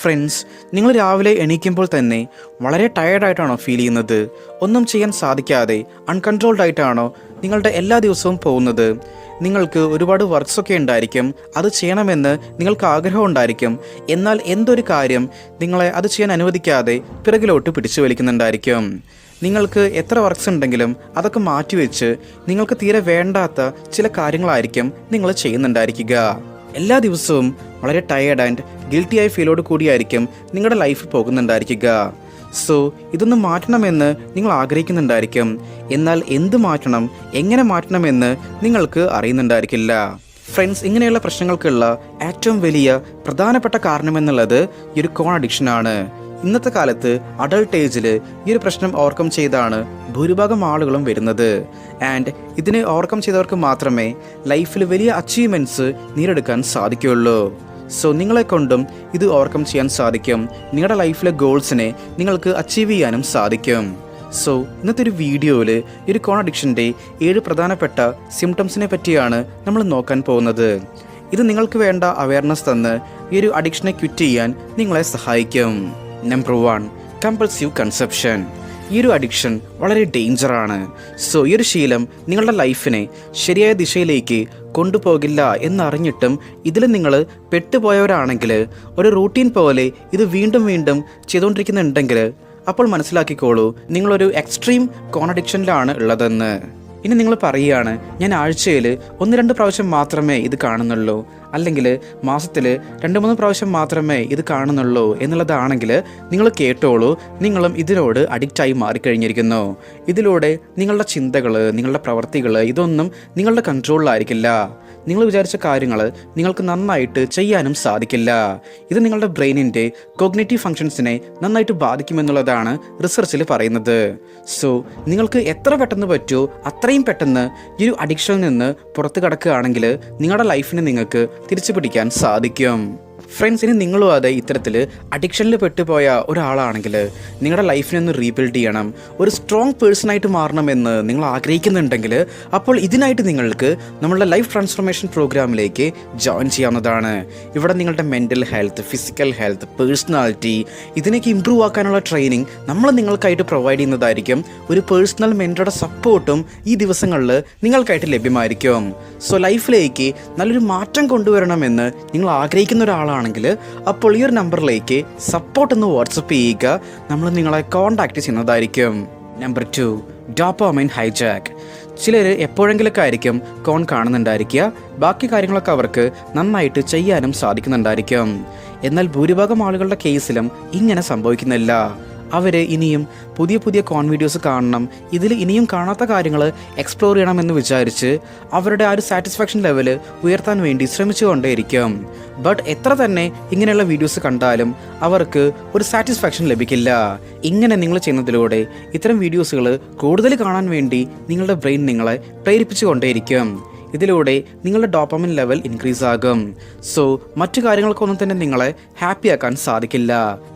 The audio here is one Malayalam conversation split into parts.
ഫ്രണ്ട്സ്, നിങ്ങൾ രാവിലെ എണീക്കുമ്പോൾ തന്നെ വളരെ ടയേർഡായിട്ടാണോ ഫീൽ ചെയ്യുന്നത്? ഒന്നും ചെയ്യാൻ സാധിക്കാതെ അൺകൺട്രോൾഡ് ആയിട്ടാണോ നിങ്ങളുടെ എല്ലാ ദിവസവും പോകുന്നത്? നിങ്ങൾക്ക് ഒരുപാട് വർക്ക്സൊക്കെ ഉണ്ടായിരിക്കും, അത് ചെയ്യണമെന്ന് നിങ്ങൾക്ക് ആഗ്രഹം ഉണ്ടായിരിക്കും. എന്നാൽ എന്തൊരു കാര്യം നിങ്ങളെ അത് ചെയ്യാൻ അനുവദിക്കാതെ പിറകിലോട്ട് പിടിച്ചു വലിക്കുന്നുണ്ടായിരിക്കും. നിങ്ങൾക്ക് എത്ര വർക്ക്സ് ഉണ്ടെങ്കിലും അതൊക്കെ മാറ്റിവെച്ച് നിങ്ങൾക്ക് തീരെ വേണ്ടാത്ത ചില കാര്യങ്ങളായിരിക്കും നിങ്ങൾ ചെയ്യുന്നുണ്ടായിരിക്കുക. എല്ലാ ദിവസവും വളരെ ടയേർഡ് ആൻഡ് ഗിൽറ്റിയായ ഫീലോട് കൂടിയായിരിക്കും നിങ്ങളുടെ ലൈഫ് പോകുന്നുണ്ടായിരിക്കുക. സോ ഇതൊന്ന് മാറ്റണമെന്ന് നിങ്ങൾ ആഗ്രഹിക്കുന്നുണ്ടായിരിക്കും. എന്നാൽ എന്ത് മാറ്റണം, എങ്ങനെ മാറ്റണമെന്ന് നിങ്ങൾക്ക് അറിയുന്നുണ്ടായിരിക്കില്ല. ഫ്രണ്ട്സ്, ഇങ്ങനെയുള്ള പ്രശ്നങ്ങൾക്കുള്ള ഏറ്റവും വലിയ പ്രധാനപ്പെട്ട കാരണമെന്നുള്ളത് ഈ ഒരു കോൺ അഡിക്ഷനാണ്. ഇന്നത്തെ കാലത്ത് അഡൾട്ട് ഏജിൽ ഈ ഒരു പ്രശ്നം ഓവർകം ചെയ്താണ് ഭൂരിഭാഗം ആളുകളും വരുന്നത്. ആൻഡ് ഇതിനെ ഓവർകം ചെയ്തവർക്ക് മാത്രമേ ലൈഫിൽ വലിയ അച്ചീവ്മെൻറ്റ്സ് നേടിയെടുക്കാൻ സാധിക്കുകയുള്ളൂ. സോ നിങ്ങളെ കൊണ്ടും ഇത് ഓവർകം ചെയ്യാൻ സാധിക്കും. നിങ്ങളുടെ ലൈഫിലെ ഗോൾസിനെ നിങ്ങൾക്ക് അച്ചീവ് ചെയ്യാനും സാധിക്കും. സോ ഇന്നത്തെ ഒരു വീഡിയോയിൽ ഈ ഒരു കോൺ അഡിക്ഷൻ്റെ 7 പ്രധാനപ്പെട്ട സിംറ്റംസിനെ പറ്റിയാണ് നമ്മൾ നോക്കാൻ പോകുന്നത്. ഇത് നിങ്ങൾക്ക് വേണ്ട അവയർനെസ് തന്ന് ഈ ഒരു അഡിക്ഷനെ ക്വിറ്റ് ചെയ്യാൻ നിങ്ങളെ സഹായിക്കും. Number 1, compulsive consumption. ഈ ഒരു അഡിക്ഷൻ വളരെ ഡേഞ്ചറാണ്. സോ ഈ ഒരു ശീലം നിങ്ങളുടെ ലൈഫിനെ ശരിയായ ദിശയിലേക്ക് കൊണ്ടുപോകില്ല എന്നറിഞ്ഞിട്ടും ഇതിൽ നിങ്ങൾ പെട്ടുപോയവരാണെങ്കിൽ, ഒരു റൂട്ടീൻ പോലെ ഇത് വീണ്ടും വീണ്ടും ചെയ്തുകൊണ്ടിരിക്കുന്നുണ്ടെങ്കിൽ, അപ്പോൾ മനസ്സിലാക്കിക്കോളൂ, നിങ്ങളൊരു എക്സ്ട്രീം കോൺ അഡിക്ഷനിലാണ് ഉള്ളതെന്ന്. ഇനി നിങ്ങൾ പറയുകയാണ്, ഞാൻ ആഴ്ചയിൽ 1-2 പ്രാവശ്യം മാത്രമേ ഇത് കാണുന്നുള്ളൂ, അല്ലെങ്കിൽ മാസത്തിൽ 2-3 പ്രാവശ്യം മാത്രമേ ഇത് കാണുന്നുള്ളൂ എന്നുള്ളതാണെങ്കിൽ നിങ്ങൾ കേട്ടോളൂ, നിങ്ങളും ഇതിനോട് അഡിക്റ്റായി മാറിക്കഴിഞ്ഞിരിക്കുന്നു. ഇതിലൂടെ നിങ്ങളുടെ ചിന്തകൾ, നിങ്ങളുടെ പ്രവർത്തികൾ ഇതൊന്നും നിങ്ങളുടെ കൺട്രോളിലായിരിക്കില്ല. നിങ്ങൾ വിചാരിച്ച കാര്യങ്ങൾ നിങ്ങൾക്ക് നന്നായിട്ട് ചെയ്യാനും സാധിക്കില്ല. ഇത് നിങ്ങളുടെ ബ്രെയിനിൻ്റെ കോഗ്നിറ്റീവ് ഫങ്ഷൻസിനെ നന്നായിട്ട് ബാധിക്കുമെന്നുള്ളതാണ് റിസർച്ചിൽ പറയുന്നത്. സോ നിങ്ങൾക്ക് എത്ര പെട്ടെന്ന് പറ്റുമോ അത്രയും പെട്ടെന്ന് ഈ ഒരു അഡിക്ഷനിൽ നിന്ന് പുറത്ത് കടക്കുകയാണെങ്കിൽ നിങ്ങളുടെ ലൈഫിനെ നിങ്ങൾക്ക് തിരിച്ചു പിടിക്കാൻ സാധിക്കും. ഫ്രണ്ട്സ്, ഇനി നിങ്ങളും അതെ ഇത്തരത്തിൽ അഡിക്ഷനിൽ പെട്ടുപോയ ഒരാളാണെങ്കിൽ നിങ്ങളുടെ ലൈഫിനെ ഒന്ന് റീബിൽഡ് ചെയ്യണം, ഒരു സ്ട്രോങ് പേഴ്സണായിട്ട് മാറണമെന്ന് നിങ്ങൾ ആഗ്രഹിക്കുന്നുണ്ടെങ്കിൽ, അപ്പോൾ ഇതിനായിട്ട് നിങ്ങൾക്ക് നമ്മളുടെ ലൈഫ് ട്രാൻസ്ഫോർമേഷൻ പ്രോഗ്രാമിലേക്ക് ജോയിൻ ചെയ്യാവുന്നതാണ്. ഇവിടെ നിങ്ങളുടെ mental health, physical health, personality ഇതിനൊക്കെ ഇമ്പ്രൂവ് ആക്കാനുള്ള ട്രെയിനിങ് നമ്മൾ നിങ്ങൾക്കായിട്ട് പ്രൊവൈഡ് ചെയ്യുന്നതായിരിക്കും. ഒരു പേഴ്സണൽ മെൻറ്ററുടെ സപ്പോർട്ടും ഈ ദിവസങ്ങളിൽ നിങ്ങൾക്കായിട്ട് ലഭ്യമായിരിക്കും. സോ ലൈഫിലേക്ക് നല്ലൊരു മാറ്റം കൊണ്ടുവരണമെന്ന് നിങ്ങൾ ആഗ്രഹിക്കുന്ന ഒരാളാണെങ്കിൽ അപ്പോൾ ഈ ഒരു നമ്പറിലേക്ക് സപ്പോർട്ട് എന്ന് വാട്സപ്പ് ചെയ്യുക, നമ്മൾ നിങ്ങളെ കോൺടാക്ട് ചെയ്യുന്നതായിരിക്കും. Number 2, dopamine hijack. ചിലർ എപ്പോഴെങ്കിലൊക്കെ ആയിരിക്കും കോൺ കാണുന്നുണ്ടായിരിക്കുക, ബാക്കി കാര്യങ്ങളൊക്കെ അവർക്ക് നന്നായിട്ട് ചെയ്യാനും സാധിക്കുന്നുണ്ടായിരിക്കും. എന്നാൽ ഭൂരിഭാഗം ആളുകളുടെ കേസിലും ഇങ്ങനെ സംഭവിക്കുന്നില്ല. അവർ ഇനിയും പുതിയ പുതിയ കോൺ വീഡിയോസ് കാണണം, ഇതിൽ ഇനിയും കാണാത്ത കാര്യങ്ങൾ എക്സ്പ്ലോർ ചെയ്യണമെന്ന് വിചാരിച്ച് അവരുടെ ആ ഒരു സാറ്റിസ്ഫാക്ഷൻ ലെവൽ ഉയർത്താൻ വേണ്ടി ശ്രമിച്ചുകൊണ്ടേയിരിക്കും. ബട്ട് എത്ര തന്നെ ഇങ്ങനെയുള്ള വീഡിയോസ് കണ്ടാലും അവർക്ക് ഒരു സാറ്റിസ്ഫാക്ഷൻ ലഭിക്കില്ല. ഇങ്ങനെ നിങ്ങൾ ചെയ്യുന്നതിലൂടെ ഇത്തരം വീഡിയോസുകൾ കൂടുതൽ കാണാൻ വേണ്ടി നിങ്ങളുടെ ബ്രെയിൻ നിങ്ങളെ പ്രേരിപ്പിച്ചുകൊണ്ടേയിരിക്കും. ഇതിലൂടെ നിങ്ങളുടെ ഡോപാമിൻ ലെവൽ ഇൻക്രീസ് ആകും. സോ മറ്റു കാര്യങ്ങൾക്കൊന്നും തന്നെ നിങ്ങളെ ഹാപ്പി ആക്കാൻ സാധിക്കില്ല.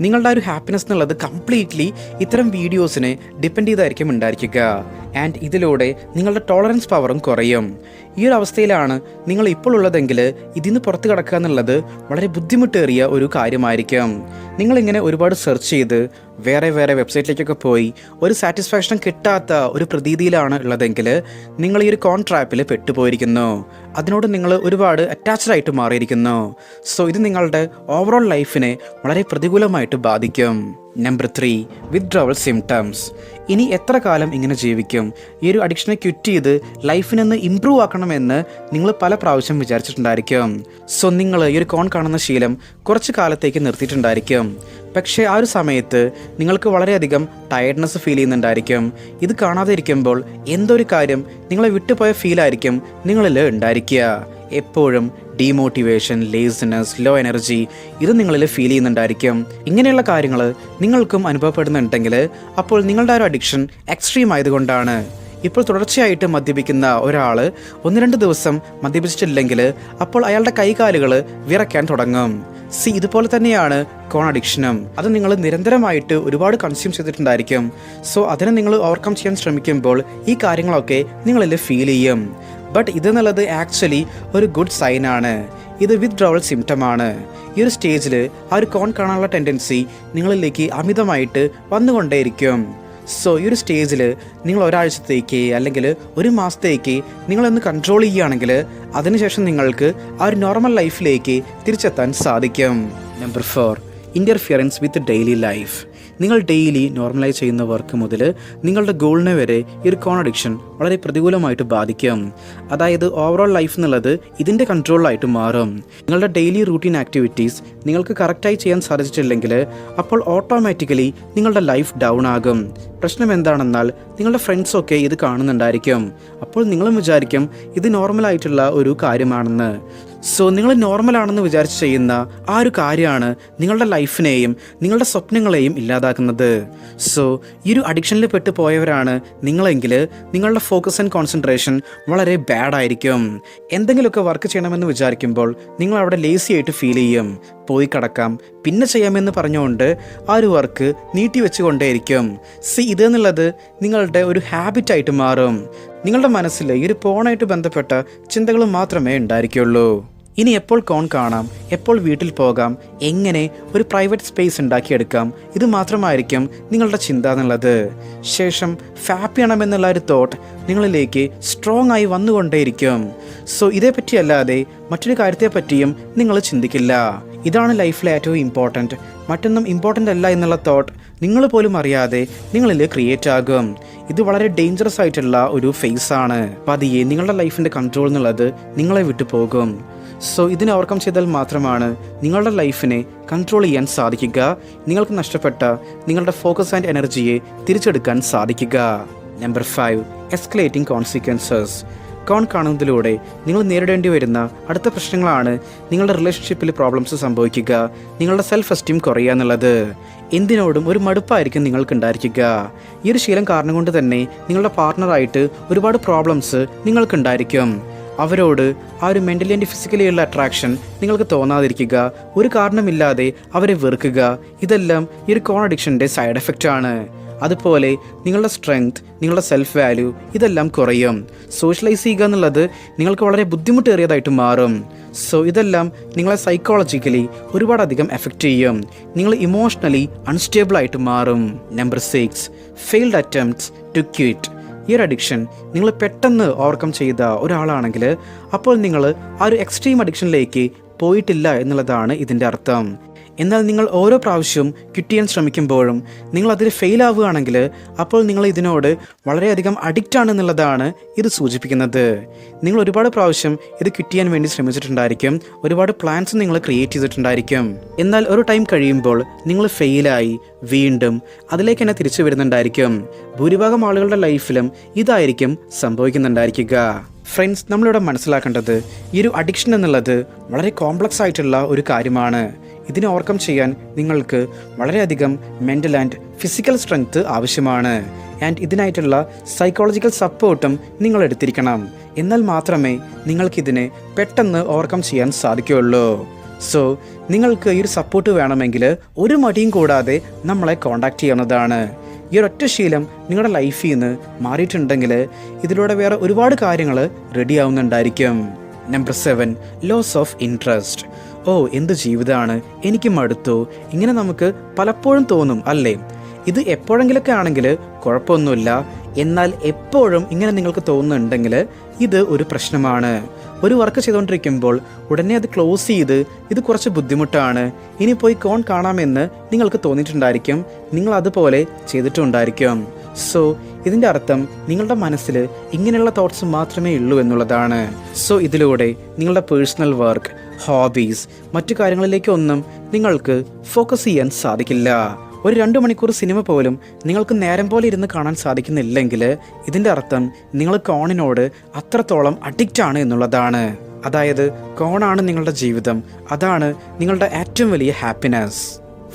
നിങ്ങളുടെ ആ ഒരു ഹാപ്പിനെസ് എന്നുള്ളത് കംപ്ലീറ്റ്ലി ഇത്തരം വീഡിയോസിനെ ഡിപ്പെൻഡ് ചെയ്തായിരിക്കും ഉണ്ടായിരിക്കുക. ആൻഡ് ഇതിലൂടെ നിങ്ങളുടെ ടോളറൻസ് പവറും കുറയും. ഈ ഒരു അവസ്ഥയിലാണ് നിങ്ങൾ ഇപ്പോൾ ഉള്ളതെങ്കിൽ ഇതിന്ന് പുറത്ത് കടക്കുക എന്നുള്ളത് വളരെ ബുദ്ധിമുട്ടേറിയ ഒരു കാര്യമായിരിക്കും. നിങ്ങളിങ്ങനെ ഒരുപാട് സെർച്ച് ചെയ്ത് വേറെ വെബ്സൈറ്റിലേക്കൊക്കെ പോയി ഒരു സാറ്റിസ്ഫാക്ഷൻ കിട്ടാത്ത ഒരു പ്രതീതിയിലാണ് ഉള്ളതെങ്കിൽ നിങ്ങൾ ഈ ഒരു കോൺ ട്രാപ്പിൽ പെട്ടുപോയിരിക്കുന്നു. അതിനോട് നിങ്ങൾ ഒരുപാട് അറ്റാച്ച്ഡ് ആയിട്ട് മാറിയിരിക്കുന്നു. സോ ഇത് നിങ്ങളുടെ ഓവറോൾ ലൈഫിനെ വളരെ പ്രതികൂലമായിട്ട് ബാധിക്കും. Number 3, withdrawal symptoms. ഇനി എത്ര കാലം ഇങ്ങനെ ജീവിക്കും? ഈ ഒരു അഡിക്ഷനെ ക്വിറ്റ് ചെയ്ത് ലൈഫിനൊന്ന് ഇമ്പ്രൂവ് ആക്കണമെന്ന് നിങ്ങൾ പല പ്രാവശ്യം വിചാരിച്ചിട്ടുണ്ടായിരിക്കും. സോ നിങ്ങൾ ഈ ഒരു കോൺ കാണുന്ന ശീലം കുറച്ച് കാലത്തേക്ക് നിർത്തിയിട്ടുണ്ടായിരിക്കും. പക്ഷേ ആ ഒരു സമയത്ത് നിങ്ങൾക്ക് വളരെയധികം ടയർഡ്നെസ് ഫീൽ ചെയ്യുന്നുണ്ടായിരിക്കും. ഇത് കാണാതെ ഇരിക്കുമ്പോൾ എന്തോ ഒരു കാര്യം നിങ്ങളെ വിട്ടുപോയ ഫീലായിരിക്കും നിങ്ങളിൽ ഉണ്ടായിരിക്കുക. എപ്പോഴും ഡീമോട്ടിവേഷൻ, ലേസിനെസ്, ലോ എനർജി ഇത് നിങ്ങളിൽ ഫീൽ ചെയ്യുന്നുണ്ടായിരിക്കും. ഇങ്ങനെയുള്ള കാര്യങ്ങൾ നിങ്ങൾക്കും അനുഭവപ്പെടുന്നുണ്ടെങ്കിൽ അപ്പോൾ നിങ്ങളുടെ ആ ഒരു അഡിക്ഷൻ എക്സ്ട്രീം ആയതുകൊണ്ടാണ്. ഇപ്പോൾ തുടർച്ചയായിട്ട് മദ്യപിക്കുന്ന ഒരാൾ 1-2 ദിവസം മദ്യപിച്ചിട്ടില്ലെങ്കിൽ അപ്പോൾ അയാളുടെ കൈകാലുകൾ വിറയ്ക്കാൻ തുടങ്ങും. ഇതുപോലെ തന്നെയാണ് കോൺ അഡിക്ഷനും. അത് നിങ്ങൾ നിരന്തരമായിട്ട് ഒരുപാട് കൺസ്യൂം ചെയ്തിട്ടുണ്ടായിരിക്കും. സോ അതിനെ നിങ്ങൾ ഓവർകം ചെയ്യാൻ ശ്രമിക്കുമ്പോൾ ഈ കാര്യങ്ങളൊക്കെ നിങ്ങളിൽ ഫീൽ ചെയ്യും. ബട്ട് ഇതെന്നുള്ളത് ആക്ച്വലി ഒരു ഗുഡ് സൈനാണ്. ഇത് വിത്ഡ്രോവൽ സിംറ്റമാണ്. ഈ ഒരു സ്റ്റേജിൽ ആ ഒരു കോൺ കാണാനുള്ള ടെൻഡൻസി നിങ്ങളിലേക്ക് അമിതമായിട്ട് വന്നുകൊണ്ടേയിരിക്കും. സോ ഈ ഒരു സ്റ്റേജിൽ നിങ്ങൾ ഒരാഴ്ചത്തേക്ക് അല്ലെങ്കിൽ ഒരു മാസത്തേക്ക് നിങ്ങളൊന്ന് കൺട്രോൾ ചെയ്യുകയാണെങ്കിൽ അതിനുശേഷം നിങ്ങൾക്ക് ആ ഒരു നോർമൽ ലൈഫിലേക്ക് തിരിച്ചെത്താൻ സാധിക്കും. നമ്പർ 4, ഇൻ്റർഫിയറൻസ് വിത്ത് ഡെയിലി ലൈഫ്. നിങ്ങൾ ഡെയിലി നോർമലൈസ് ചെയ്യുന്ന വർക്ക് മുതൽ നിങ്ങളുടെ ഗോളിനെ വരെ ഈ ഒരു കോൺ അഡിക്ഷൻ വളരെ പ്രതികൂലമായിട്ട് ബാധിക്കും. അതായത് ഓവറോൾ ലൈഫ് എന്നുള്ളത് ഇതിൻ്റെ കൺട്രോളിലായിട്ട് മാറും. നിങ്ങളുടെ ഡെയിലി റൂട്ടീൻ ആക്ടിവിറ്റീസ് നിങ്ങൾക്ക് കറക്റ്റായി ചെയ്യാൻ സാധിച്ചിട്ടില്ലെങ്കിൽ അപ്പോൾ ഓട്ടോമാറ്റിക്കലി നിങ്ങളുടെ ലൈഫ് ഡൗൺ ആകും. പ്രശ്നം എന്താണെന്നാൽ നിങ്ങളുടെ ഫ്രണ്ട്സൊക്കെ ഇത് കാണുന്നുണ്ടായിരിക്കും. അപ്പോൾ നിങ്ങളും വിചാരിക്കും ഇത് നോർമലായിട്ടുള്ള ഒരു കാര്യമാണെന്ന്. സോ നിങ്ങൾ നോർമലാണെന്ന് വിചാരിച്ച് ചെയ്യുന്ന ആ ഒരു കാര്യമാണ് നിങ്ങളുടെ ലൈഫിനെയും നിങ്ങളുടെ സ്വപ്നങ്ങളെയും ഇല്ലാതാക്കുന്നത്. സോ ഈ ഒരു അഡിക്ഷനിൽ പെട്ട് പോയവരാണ് നിങ്ങളെങ്കിൽ നിങ്ങളുടെ ഫോക്കസ് ആൻഡ് കോൺസെൻട്രേഷൻ വളരെ ബാഡായിരിക്കും. എന്തെങ്കിലുമൊക്കെ വർക്ക് ചെയ്യണമെന്ന് വിചാരിക്കുമ്പോൾ നിങ്ങൾ അവിടെ ലേസി ആയിട്ട് ഫീൽ ചെയ്യും. പോയി കിടക്കാം, പിന്നെ ചെയ്യാമെന്ന് പറഞ്ഞുകൊണ്ട് ആ ഒരു വർക്ക് നീട്ടി വെച്ചുകൊണ്ടേയിരിക്കും. ഇതെന്നുള്ളത് നിങ്ങളുടെ ഒരു ഹാബിറ്റായിട്ട് മാറും. നിങ്ങളുടെ മനസ്സിൽ ഈ ഒരു പോണായിട്ട് ബന്ധപ്പെട്ട ചിന്തകൾ മാത്രമേ ഉണ്ടായിരിക്കുള്ളൂ. ഇനി എപ്പോൾ കോൺ കാണാം, എപ്പോൾ വീട്ടിൽ പോകാം, എങ്ങനെ ഒരു പ്രൈവറ്റ് സ്പേസ് ഉണ്ടാക്കിയെടുക്കാം, ഇത് മാത്രമായിരിക്കും നിങ്ങളുടെ ചിന്ത എന്നുള്ളത്. ശേഷം ഹാപ്പി ആണെന്നുള്ള ഒരു തോട്ട് നിങ്ങളിലേക്ക് സ്ട്രോങ് ആയി വന്നുകൊണ്ടേയിരിക്കും. സോ ഇതേപ്പറ്റി അല്ലാതെ മറ്റൊരു കാര്യത്തെപ്പറ്റിയും നിങ്ങൾ ചിന്തിക്കില്ല. ഇതാണ് ലൈഫിലെ ഏറ്റവും ഇമ്പോർട്ടൻറ്റ്, മറ്റൊന്നും ഇമ്പോർട്ടൻ്റ് അല്ല എന്നുള്ള തോട്ട് നിങ്ങൾ പോലും അറിയാതെ നിങ്ങളിൽ ക്രിയേറ്റ് ആകും. ഇത് വളരെ ഡേഞ്ചറസ് ആയിട്ടുള്ള ഒരു ഫേസാണ്. പതിയെ നിങ്ങളുടെ ലൈഫിൻ്റെ കൺട്രോൾ എന്നുള്ളത് നിങ്ങളെ വിട്ടു പോകും. സോ ഇതിനെ ഓവർകം ചെയ്താൽ മാത്രമാണ് നിങ്ങളുടെ ലൈഫിനെ കൺട്രോൾ ചെയ്യാൻ സാധിക്കുക, നിങ്ങൾക്ക് നഷ്ടപ്പെട്ട നിങ്ങളുടെ ഫോക്കസ് ആൻഡ് എനർജിയെ തിരിച്ചെടുക്കാൻ സാധിക്കുക. Number 5, escalating consequences. കോൺ കാണുന്നതിലൂടെ നിങ്ങൾ നേരിടേണ്ടി വരുന്ന അടുത്ത പ്രശ്നങ്ങളാണ് നിങ്ങളുടെ റിലേഷൻഷിപ്പിൽ പ്രോബ്ലംസ് സംഭവിക്കുക, നിങ്ങളുടെ സെൽഫ് എസ്റ്റീം കുറയുക എന്നുള്ളത്. എന്തിനോടും ഒരു മടുപ്പായിരിക്കും നിങ്ങൾക്കുണ്ടായിരിക്കുക. ഈ ഒരു ശീലം കാരണം കൊണ്ട് തന്നെ നിങ്ങളുടെ പാർട്ട്ണറായിട്ട് ഒരുപാട് പ്രോബ്ലംസ് നിങ്ങൾക്കുണ്ടായിരിക്കും. അവരോട് ആ ഒരു മെൻ്റലി ആൻഡ് ഫിസിക്കലി ഉള്ള അട്രാക്ഷൻ നിങ്ങൾക്ക് തോന്നാതിരിക്കുക, ഒരു കാരണമില്ലാതെ അവരെ വെറുക്കുക, ഇതെല്ലാം ഈ ഒരു കോൺ അഡിക്ഷൻ്റെ സൈഡ് എഫക്റ്റ് ആണ്. അതുപോലെ നിങ്ങളുടെ സ്ട്രെങ്ത്, നിങ്ങളുടെ സെൽഫ് വാല്യൂ ഇതെല്ലാം കുറയും. സോഷ്യലൈസ് ചെയ്യുക എന്നുള്ളത് നിങ്ങൾക്ക് വളരെ ബുദ്ധിമുട്ടേറിയതായിട്ട് മാറും. സോ ഇതെല്ലാം നിങ്ങളെ സൈക്കോളജിക്കലി ഒരുപാടധികം എഫക്റ്റ് ചെയ്യും. നിങ്ങൾ ഇമോഷണലി അൺസ്റ്റേബിൾ ആയിട്ട് മാറും. Number 6, failed attempts to quit. ഈ ഒരു അഡിക്ഷൻ നിങ്ങൾ പെട്ടെന്ന് ഓവർകം ചെയ്ത ഒരാളാണെങ്കിൽ അപ്പോൾ നിങ്ങൾ ആ ഒരു എക്സ്ട്രീം അഡിക്ഷനിലേക്ക് പോയിട്ടില്ല എന്നുള്ളതാണ് ഇതിൻ്റെ അർത്ഥം. എന്നാൽ നിങ്ങൾ ഓരോ പ്രാവശ്യവും ക്വിറ്റ് ചെയ്യാൻ ശ്രമിക്കുമ്പോഴും നിങ്ങൾ അതിൽ ഫെയിൽ ആവുകയാണെങ്കിൽ അപ്പോൾ നിങ്ങൾ ഇതിനോട് വളരെയധികം അഡിക്റ്റ് എന്നുള്ളതാണ് ഇത് സൂചിപ്പിക്കുന്നത്. നിങ്ങൾ ഒരുപാട് പ്രാവശ്യം ഇത് ക്വിറ്റ് ചെയ്യാൻ വേണ്ടി ശ്രമിച്ചിട്ടുണ്ടായിരിക്കും, ഒരുപാട് പ്ലാൻസ് നിങ്ങൾ ക്രിയേറ്റ് ചെയ്തിട്ടുണ്ടായിരിക്കും. എന്നാൽ ഒരു ടൈം കഴിയുമ്പോൾ നിങ്ങൾ ഫെയിലായി വീണ്ടും അതിലേക്ക് തന്നെ തിരിച്ചു വരുന്നുണ്ടായിരിക്കും. ഭൂരിഭാഗം ആളുകളുടെ ലൈഫിലും ഇതായിരിക്കും സംഭവിക്കുന്നുണ്ടായിരിക്കുക. ഫ്രണ്ട്സ്, നമ്മളിവിടെ മനസ്സിലാക്കേണ്ടത് ഈ ഒരു അഡിക്ഷൻ എന്നുള്ളത് വളരെ കോംപ്ലക്സ് ആയിട്ടുള്ള ഒരു കാര്യമാണ്. ഇതിനെ ഓവർകം ചെയ്യാൻ നിങ്ങൾക്ക് വളരെയധികം മെൻ്റൽ ആൻഡ് ഫിസിക്കൽ സ്ട്രെങ്ത് ആവശ്യമാണ്. ആൻഡ് ഇതിനായിട്ടുള്ള സൈക്കോളജിക്കൽ സപ്പോർട്ടും നിങ്ങൾ എടുത്തിരിക്കണം. എന്നാൽ മാത്രമേ നിങ്ങൾക്കിതിനെ പെട്ടെന്ന് ഓവർകം ചെയ്യാൻ സാധിക്കുകയുള്ളൂ. സോ നിങ്ങൾക്ക് ഈ ഒരു സപ്പോർട്ട് വേണമെങ്കിൽ ഒരു മടിയും കൂടാതെ നമ്മളെ കോൺടാക്റ്റ് ചെയ്യാവുന്നതാണ്. ഈ ഒരൊറ്റ ശീലം നിങ്ങളുടെ ലൈഫിൽ നിന്ന് മാറിയിട്ടുണ്ടെങ്കിൽ ഇതിലൂടെ വേറെ ഒരുപാട് കാര്യങ്ങൾ റെഡി ആവുന്നുണ്ടായിരിക്കും. Number 7, loss of interest. എന്ത് ജീവിതമാണ്, എനിക്ക് മടുത്തു, ഇങ്ങനെ നമുക്ക് പലപ്പോഴും തോന്നും അല്ലേ? ഇത് എപ്പോഴെങ്കിലൊക്കെ ആണെങ്കിൽ കുഴപ്പമൊന്നുമില്ല. എന്നാൽ എപ്പോഴും ഇങ്ങനെ നിങ്ങൾക്ക് തോന്നുന്നുണ്ടെങ്കിൽ ഇത് ഒരു പ്രശ്നമാണ്. ഒരു വർക്ക് ചെയ്തുകൊണ്ടിരിക്കുമ്പോൾ ഉടനെ അത് ക്ലോസ് ചെയ്ത് ഇത് കുറച്ച് ബുദ്ധിമുട്ടാണ്, ഇനി പോയി കോൺ കാണാമെന്ന് നിങ്ങൾക്ക് തോന്നിയിട്ടുണ്ടായിരിക്കും. നിങ്ങൾ അതുപോലെ ചെയ്തിട്ടുണ്ടായിരിക്കും. സോ ഇതിൻ്റെ അർത്ഥം നിങ്ങളുടെ മനസ്സിൽ ഇങ്ങനെയുള്ള തോട്ട്സ് മാത്രമേ ഉള്ളൂ എന്നുള്ളതാണ്. സോ ഇതിലൂടെ നിങ്ങളുടെ പേഴ്സണൽ വർക്ക്, ഹോബീസ്, മറ്റു കാര്യങ്ങളിലേക്കൊന്നും നിങ്ങൾക്ക് ഫോക്കസ് ചെയ്യാൻ സാധിക്കില്ല. ഒരു 2 മണിക്കൂർ സിനിമ പോലും നിങ്ങൾക്ക് നേരം പോലെ ഇരുന്ന് കാണാൻ സാധിക്കുന്നില്ലെങ്കിൽ ഇതിൻ്റെ അർത്ഥം നിങ്ങൾ കോണിനോട് അത്രത്തോളം അഡിക്റ്റ് ആണ് എന്നുള്ളതാണ്. അതായത് കോണാണ് നിങ്ങളുടെ ജീവിതം, അതാണ് നിങ്ങളുടെ ഏറ്റവും വലിയ ഹാപ്പിനെസ്.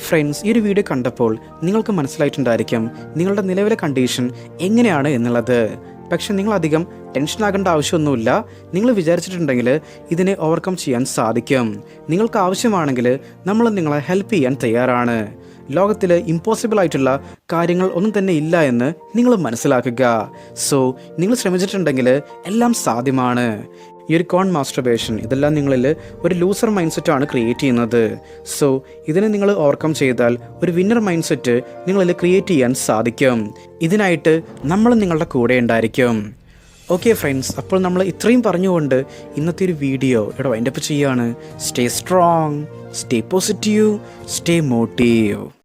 ഫ്രണ്ട്സ്, ഈ ഒരു വീഡിയോ കണ്ടപ്പോൾ നിങ്ങൾക്ക് മനസ്സിലായിട്ടുണ്ടായിരിക്കും നിങ്ങളുടെ നിലവിലെ കണ്ടീഷൻ എങ്ങനെയാണ് എന്നുള്ളത്. പക്ഷെ നിങ്ങളധികം ടെൻഷനാകേണ്ട ആവശ്യമൊന്നുമില്ല. നിങ്ങൾ വിചാരിച്ചിട്ടുണ്ടെങ്കിൽ ഇതിനെ ഓവർകം ചെയ്യാൻ സാധിക്കും. നിങ്ങൾക്ക് ആവശ്യമാണെങ്കിൽ നമ്മൾ നിങ്ങളെ ഹെൽപ്പ് ചെയ്യാൻ തയ്യാറാണ്. ലോകത്തിൽ ഇമ്പോസിബിൾ ആയിട്ടുള്ള കാര്യങ്ങൾ ഒന്നും തന്നെ ഇല്ല എന്ന് നിങ്ങൾ മനസ്സിലാക്കുക. സോ നിങ്ങൾ ശ്രമിച്ചിട്ടുണ്ടെങ്കിൽ എല്ലാം സാധ്യമാണ്. ഈ ഒരു കോൺ മാസ്റ്റർബേഷൻ ഇതെല്ലാം നിങ്ങളിൽ ഒരു ലൂസർ മൈൻഡ് സെറ്റാണ് ക്രിയേറ്റ് ചെയ്യുന്നത്. സോ ഇതിനെ നിങ്ങൾ ഓവർകം ചെയ്താൽ ഒരു വിന്നർ മൈൻഡ് സെറ്റ് നിങ്ങളിൽ ക്രിയേറ്റ് ചെയ്യാൻ സാധിക്കും. ഇതിനായിട്ട് നമ്മൾ നിങ്ങളുടെ കൂടെ ഉണ്ടായിരിക്കും. ഓക്കെ ഫ്രണ്ട്സ്, അപ്പോൾ നമ്മൾ ഇത്രയും പറഞ്ഞുകൊണ്ട് ഇന്നത്തെ ഒരു വീഡിയോ ഇവിടെ വൈൻഡപ്പ് ചെയ്യാണ്. Stay strong, stay positive, stay motive.